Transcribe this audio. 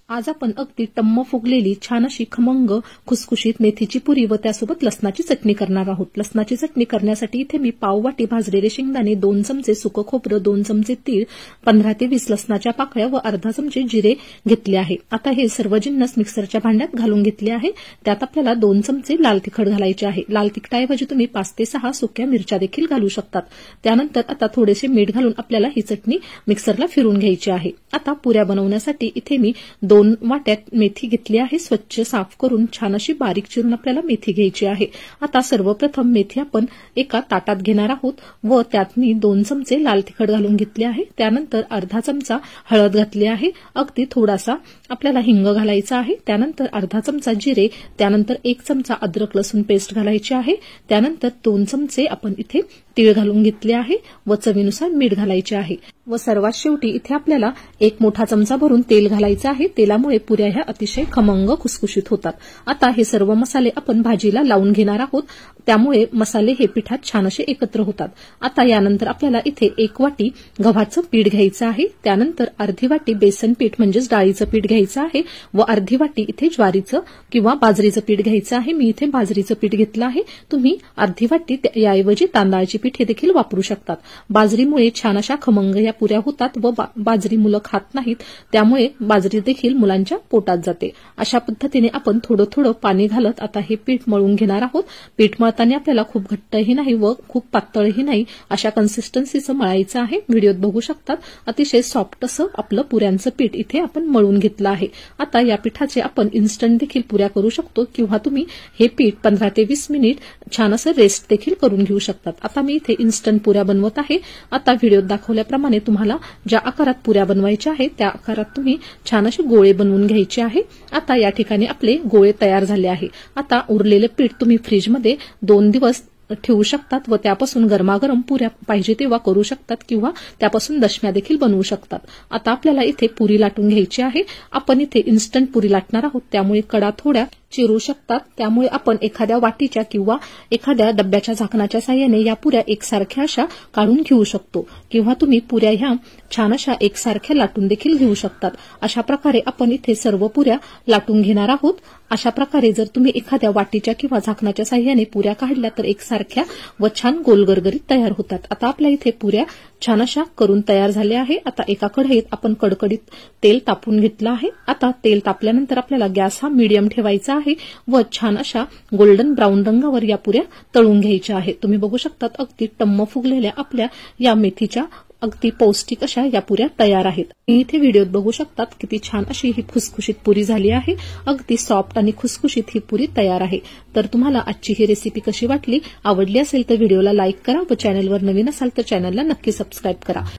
आज आपण अगदी टम्म फुगलेली छान अशी खमंग खुसखुशीत मेथीची पुरी व त्यासोबत लसणाची चटणी करणार आहोत। लसणाची चटणी करण्यासाठी इथे मी पाव वाटी भाजलेले शेंगदाणे, 2 चमचे सुकं खोबरं, 2 चमचे तीळ, 15 ते 20 लसणाच्या पाकळ्या व अर्धा चमचे जिरे घेतले आहे। आता हे सर्व जिन्नस मिक्सरच्या भांड्यात घालून घेतले आहे। त्यात आपल्याला 2 चमचे लाल तिखट घालायचे आहे। लाल तिखटाऐवजी तुम्ही 5 ते 6 सुक्या मिरच्या देखील घालू शकतात। त्यानंतर आता थोडेसे मीठ घालून आपल्याला ही चटणी मिक्सरला फिरून घ्यायची आहे। आता पुऱ्या बनवण्यासाठी इथे मी 2 वाट्यात मेथी घेतली आहे। स्वच्छ साफ करून छान अशी बारीक चिरून आपल्याला मेथी घ्यायची आहे। आता सर्वप्रथम मेथी आपण एका ताटात घेणार आहोत व त्यात मी 2 चमचे लाल तिखट घालून घेतले आहे। त्यानंतर अर्धा चमचा हळद घातली आहे। अगदी थोडासा आपल्याला हिंग घालायचा आहे। त्यानंतर अर्धा चमचा जिरे, त्यानंतर 1 चमचा अद्रक लसूण पेस्ट घालायची आहे। त्यानंतर 2 चमचे आपण इथे तीळ घालून घेतले आहे व चवीनुसार मीठ घालायचे आहे व सर्वात शेवटी इथे आपल्याला 1 मोठा चमचा भरून तेल घालायचं आहे। तेलामुळे पुऱ्या ह्या अतिशय खमंग खुसखुशीत होतात। आता हे सर्व मसाले आपण भाजीला लावून घेणार आहोत, त्यामुळे मसाले हे पिठात छान असे एकत्र होतात। आता यानंतर आपल्याला इथे 1 वाटी गव्हाचं पीठ घ्यायचं आहे। त्यानंतर अर्धी वाटी बेसन पीठ म्हणजेच डाळीचं पीठ घ्यायचं आहे व अर्धी वाटी इथे ज्वारीचं किंवा बाजरीचं पीठ घ्यायचं आहे। मी इथे बाजरीचं पीठ घेतलं आहे। तुम्ही अर्धी वाटी याऐवजी तांदळाची पीठ हे देखील वापरू शकतात। बाजरीमुळे छान अशा खमंग या पुऱ्या होतात व बाजरी मुलं खात नाहीत, त्यामुळे बाजरी देखील मुलांच्या पोटात जाते। अशा पद्धतीने आपण थोडं थोडं पाणी घालत आता हे पीठ मळून घेणार आहोत। पीठ मळताना आपल्याला खूप घट्टही नाही व खूप पातळही नाही अशा कन्सिस्टन्सीचं मळायचं आहे। व्हिडिओत बघू शकतात अतिशय सॉफ्ट असं आपलं पुऱ्यांचं पीठ इथे आपण मळून घेतलं आहे। आता या पिठाचे आपण इन्स्टंट देखील पुऱ्या करू शकतो किंवा तुम्ही हे पीठ 15 ते 20 मिनिट छान असं रेस्ट देखील करून घेऊ शकतात। आता मी इथे इन्स्टंट पुऱ्या बनवत आहे। आता व्हिडिओत दाखवल्याप्रमाणे तुम्हाला ज्या आकारात पुऱ्या बनवायच्या आहेत त्या आकारात तुम्ही छान असे गोळे बनवून घ्यायचे आहे। आता या ठिकाणी आपले गोळे तयार झाले आहे। आता उरलेले पीठ तुम्ही फ्रीजमध्ये 2 दिवस ठेवू शकतात व त्यापासून गरमागरम पुऱ्या पाहिजे तेव्हा करू शकतात किंवा त्यापासून दशम्या देखील बनवू शकतात। आता आपल्याला इथे पुरी लाटून घ्यायची आहे। आपण इथे इन्स्टंट पुरी लाटणार आहोत, त्यामुळे कडा थोड्या चिरू शकतात। त्यामुळे आपण एखाद्या वाटीच्या किंवा एखाद्या डब्याच्या झाकणाच्या साहाय्याने या पुऱ्या एकसारख्या अशा काढून घेऊ शकतो किंवा तुम्ही पुऱ्या ह्या छान अशा एकसारख्या लाटून देखील घेऊ शकतात। अशा प्रकारे आपण इथे सर्व पुऱ्या लाटून घेणार आहोत। अशा प्रकारे जर तुम्ही एखाद्या वाटीच्या किंवा झाकणाच्या साहाय्याने पुऱ्या काढल्या तर एकसारख्या व छान गोलगरगरीत तयार होतात। आता आपल्या इथे पुऱ्या छान अशा करून तयार झाल्या आहे। आता एका कढईत आपण कडकडीत तेल तापून घेतलं आहे। आता तेल तापल्यानंतर आपल्याला गॅस हा मीडियम ठेवायचा आहे व छान अशा गोल्डन ब्राऊन रंगावर या पुऱ्या तळून घ्यायच्या आहेत। तुम्ही बघू शकतात अगदी टम्म फुगलेल्या आपल्या या मेथीच्या अगदी पौष्टिक अशा या पुऱ्या तयार आहेत। इथे व्हिडिओत बघू शकतात किती छान अशी ही खुसखुशीत पुरी झाली आहे। अगदी सॉफ्ट आणि खुसखुशीत ही पुरी तयार आहे। तर तुम्हाला आजची ही रेसिपी कशी वाटली, आवडली असेल तर व्हिडिओला लाईक करा व चॅनलवर नवीन असाल तर चॅनलला नक्की सबस्क्राईब करा।